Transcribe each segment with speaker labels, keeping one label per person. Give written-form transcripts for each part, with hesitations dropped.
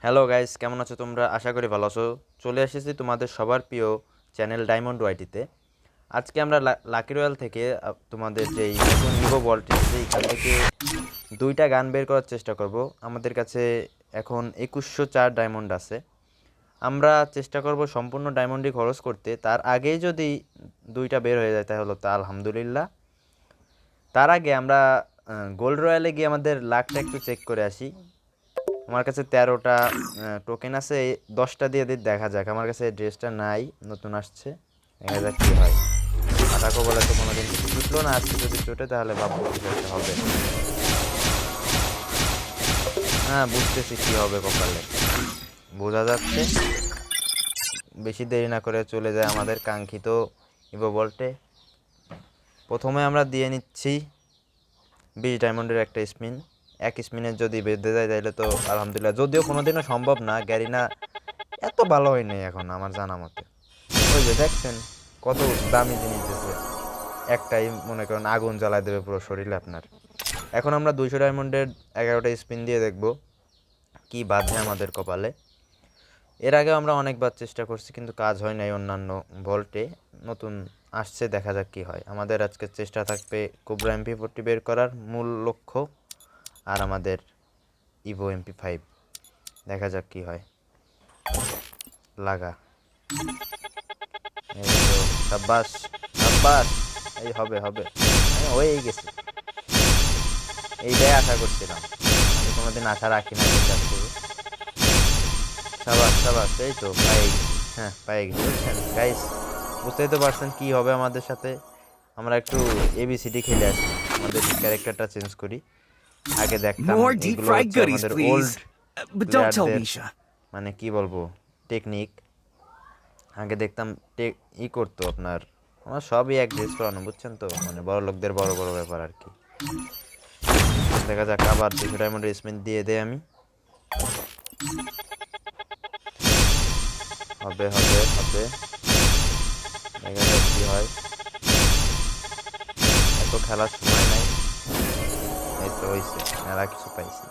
Speaker 1: Hello guys, কেমন আছো তোমরা? আশা করি ভালো আছো। চলে এসেছি তোমাদের সবার প্রিয় চ্যানেল ডায়মন্ড ওয়াইটিতে। আজকে আমরা লাকি রয়্যাল থেকে তোমাদের যেই নতুন ইভো বলটি আছে এখান থেকে দুইটা গান বের করার চেষ্টা করব। আমাদের কাছে এখন 2104 ডায়মন্ড আছে। আমরা চেষ্টা করব সম্পূর্ণ ডায়মন্ডই খরচ করতে। তার আগেই যদি দুইটা বের হয়ে যায় তাহলে তো আলহামদুলিল্লাহ। তার আগে আমরা গোল্ড রয়্যালে গিয়ে আমাদের লাকটা একটু চেক করে আসি। আমার কাছে 13টা টোকেন আছে, 10টা দিয়ে দেখা যাক। আমার কাছে ড্রেসটা নাই, নতুন আসছে, দেখা যাক কি হয়। আটাকো বলে তো কোনোদিন কিছু জুটলো না, আজকে যদি জুটে তাহলে ভাববো কিছু একটা হবে। হ্যাঁ, বুঝতেছি কি হবে কপালে, বোঝা যাচ্ছে। বেশি দেরি না করে চলে যায় আমাদের কাঙ্ক্ষিত ইভো বলটে। প্রথমে আমরা দিয়ে নিচ্ছি 20 ডায়মন্ডের একটা স্পিন। এক স্পিনের যদি বেঁধে যায় তাহলে তো আলহামদুলিল্লাহ, যদিও কোনোদিনও সম্ভব না। গ্যারিনা এত ভালো হয় নাই এখন আমার জানা মতে। ওই যে দেখছেন কত দামি জিনিস দিচ্ছে, একটাই মনে করেন আগুন জ্বালায় দেবে পুরো শরীরে আপনার। এখন আমরা 200 ডায়মন্ডের 11টা স্পিন দিয়ে দেখব কি বাঁধে আমাদের কপালে। এর আগেও আমরা অনেকবার চেষ্টা করছি কিন্তু কাজ হয় নাই অন্যান্য ভল্টে। নতুন আসছে, দেখা যাক কি হয়। আমাদের আজকের চেষ্টা থাকবে কোবরা MP40 বের করার মূল লক্ষ্য, আর আমাদের ইভো MP5। দেখা যাক কি হয়। লাগা, এই তো, সাব্বাস সাব্বাস, এই হবে হবে, হয়েই গেছে। এইটাই আশা করছিলাম, আমি কোনোদিন আশা রাখি না এই কাজ থেকে। সাবাস সাবাস, এই তো পাই গেছি। হ্যাঁ, পাই গেছি। বুঝছেন গাইস, বুঝতেই তো পারছেন কি হবে আমাদের সাথে। আমরা একটু ABCD খেলে আসি, আমাদের ক্যারেক্টারটা চেঞ্জ করি। আগে দেখতাম
Speaker 2: More deep
Speaker 1: এগুলো
Speaker 2: fried
Speaker 1: হচ্ছে
Speaker 2: goodies,
Speaker 1: আমাদের old
Speaker 2: please. But don't tell
Speaker 1: প্লেয়ারদের,
Speaker 2: Misha.
Speaker 1: মানে কি বলবো, টেকনিক। আগে দেখতাম করতো আপনার, আমার সবই এক ড্রেস করানো, বুঝছেন তো, মানে বড় লোকদের বড় বড় ব্যাপার আর কি। দেখা যাক, আবার 200 ডায়মন্ডের স্পিন দিয়ে দেয় আমি। হবে হবে হবে, দেখা যাক কি হয়। এত খেলার সময় নাই। এই তো হয়েছে, মেলা কিছু পাইছি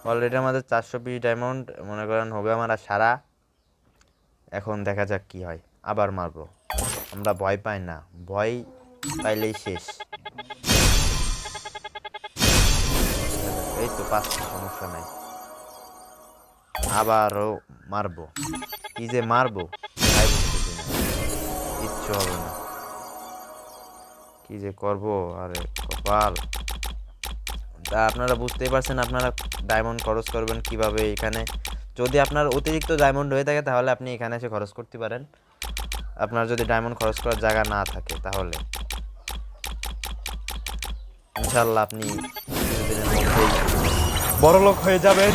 Speaker 1: অলরেডি। আমাদের 420 ডায়মন্ড মনে করেন হবে আমার আর সারা। এখন দেখা যাক কি হয়, আবার মারবো। আমরা ভয় পাই না, ভয় পাইলেই শেষ। এই তো পাচ্ছি, সমস্যা নাই। আবারও মারবো, কি যে মারবো তাই বুঝতেছি না, কিচ্ছু হবে না। কি যে করবো, আরে কপাল। তা আপনারা বুঝতেই পারছেন, আপনারা ডায়মন্ড খরচ করবেন কিভাবে এখানে। যদি আপনার অতিরিক্ত ডায়মন্ড হয়ে থাকে তাহলে আপনি এখানে এসে খরচ করতে পারেন। আপনার যদি ডায়মন্ড খরচ করার জায়গা না থাকে তাহলে ইনশাল্লাহ আপনি কিছুদিনের মধ্যেই বড়লোক হয়ে যাবেন।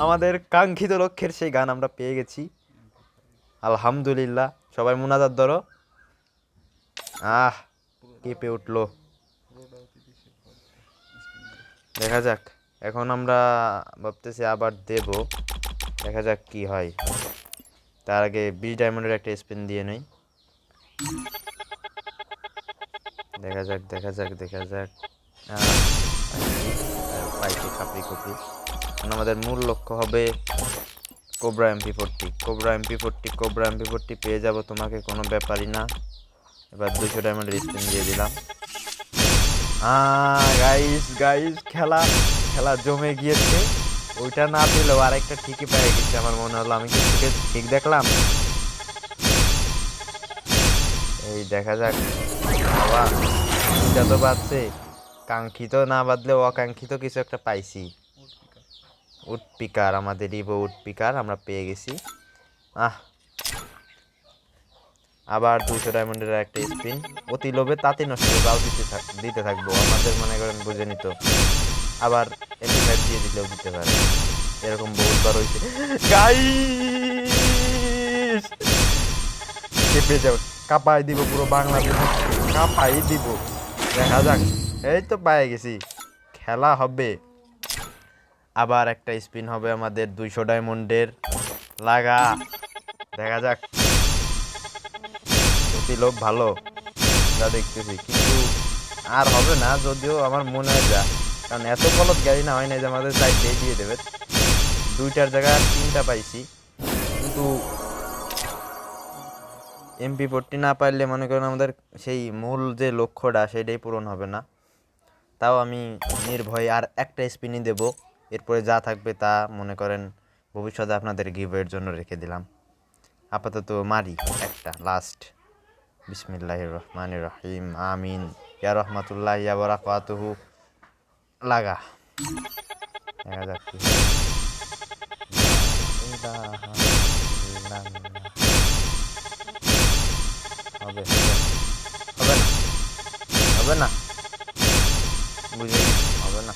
Speaker 1: আমাদের কাঙ্ক্ষিত লক্ষ্যের সেই গান আমরা পেয়ে গেছি, আলহামদুলিল্লাহ। সবাই মুনাজাত ধরো। আহ, কেঁপে উঠলো। দেখা যাক, এখন আমরা ভাবতেছি আবার দেব, দেখা যাক কি হয়। তার আগে 20 ডায়মন্ডের একটা স্পিন দিয়ে নেই। দেখা যাক দেখা যাক দেখা যাক। পাইছি খাপড়ি খুপড়ি। এখন আমাদের মূল লক্ষ্য হবে cobra MP40। Cobra MP40, cobra MP40 পেয়ে যাব তোমাকে, কোনো ব্যাপারই না। এবার 200 ডায়মন্ডের স্পিন দিয়ে দিলাম। গাইস গাইস, খেলা খেলা জমে গিয়েছে। ওইটা না পেলেও আরেকটা ঠিকই পেয়ে গেছে আমার মনে হলো। আমি কিছু ঠিক দেখলাম। এই দেখা যাক, বাবা এটা তো বাজছে। কাঙ্ক্ষিত না বাদলেও অকাঙ্ক্ষিত কিছু একটা পাইছি। উড পিকার, আমাদের ইভো উড পিকার আমরা পেয়ে গেছি। আহ, আবার 200 ডায়মন্ডের একটা স্পিন। অতি লোভে তাতে নষ্ট, যাও দিতে থাকবো। আমাদের মনে করেন বুঝে নিত, আবার MP5 দিয়ে দিলেও দিতে পারে। এরকম বহুতবার হয়েছে গাইস। চেপে যাও, কাঁপাই দিব পুরো বাংলাদেশ, কাঁপাই দিব। দেখা যাক, এই তো পেয়ে গেছি। খেলা হবে, আবার একটা স্পিন হবে আমাদের 200 ডায়মন্ডের। লাগা, দেখা যাক। অতি লোভ ভালো, যা দেখতেছি, কিন্তু আর হবে না যদিও আমার মনে হয় যা, কারণ এত বলদ গাড়ি না হয় না যে আমাদের সাইড দিয়ে দিয়ে দেবে। 2টার জায়গায় 3টা পাইছি, কিন্তু MP40 না পাইলে মনে করেন আমাদের সেই মূল যে লক্ষ্যটা সেটাই পূরণ হবে না। তাও আমি নির্ভয়ে আর একটা স্পিনই দেব, এরপরে যা থাকবে তা মনে করেন ভবিষ্যতে আপনাদের গিভওয়ের জন্য রেখে দিলাম। আপাতত মারি একটা লাস্ট। বিসমিল্লাহির রহমানির রহিম, আমিন, ইয়া রহমাতুল্লাহ ইয়া বারাকাতুহু। লাগা, দেখা যাক কি হয়। লা ইলাহা ইল্লাল্লাহ। হবে হবে না, হবে না, বুঝে গেছি, হবে না।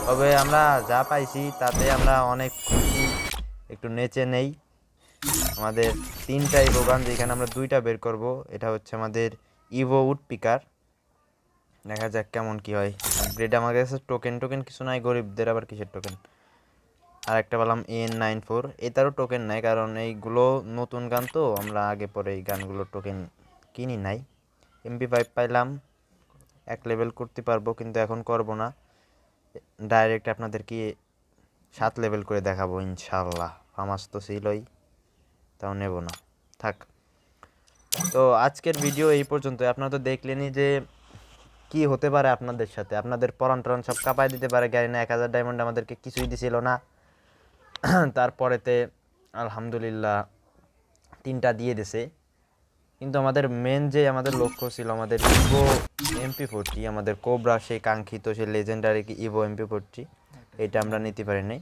Speaker 1: তবে আমরা যা পাইছি তাতে আমরা অনেক খুশি। একটু নেচে নেই। আমাদের 3টা ইভো গান, যেখানে আমরা 2টা বের করব। এটা হচ্ছে আমাদের ইভো উড পিকার। দেখা যাক কেমন কি হয়। আপগ্রেড আমার কাছে টোকেন কিছু নাই, গরিবদের আবার কিসের টোকেন। আর একটা পেলাম N94, এটারও টোকেন নাই, কারণ এইগুলো নতুন গান তো আমরা আগে পরে এই গানগুলোর টোকেন কিনি নাই। MP5 পাইলাম, 1 লেভেল করতে পারবো, কিন্তু এখন করব না, ডাইরেক্ট আপনাদেরকে 7 লেভেল করে দেখাবো ইনশাল্লাহ। ফামাস তো ছিলই, তাও নেব না, থাক। তো আজকের ভিডিও এই পর্যন্ত। আপনারা তো দেখলেনই যে কি হতে পারে আপনাদের সাথে। আপনাদের পরান টরান সব কাঁপায় দিতে পারে। গাড়ি না 1000 ডায়মন্ড আমাদেরকে কিছুই দিছিল না। তারপরেতে আলহামদুলিল্লাহ 3টা দিয়ে দিছে। কিন্তু আমাদের মেন যে আমাদের লক্ষ্য ছিল, আমাদের ইভো MP40, আমাদের কোবরা, সেই কাঙ্ক্ষিত সেই লেজেন্ডারি ইভো MP40, এটা আমরা নিতে পারি নাই।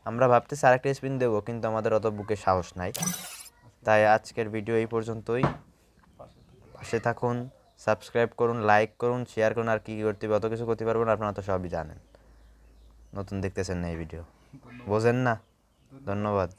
Speaker 1: আমরা ভাবতেছি আরেকটা স্পিন দেবো, কিন্তু আমাদের অত বুকে সাহস নাই। তাই আজকের ভিডিও এই পর্যন্তই। পাশে থাকুন, সাবস্ক্রাইব করুন, লাইক করুন, শেয়ার করুন। আর কী করতে হবে, অত কিছু করতে পারবেন, আপনারা তো সবই জানেন। নতুন দেখতেছেন না এই ভিডিও, বোঝেন না। ধন্যবাদ।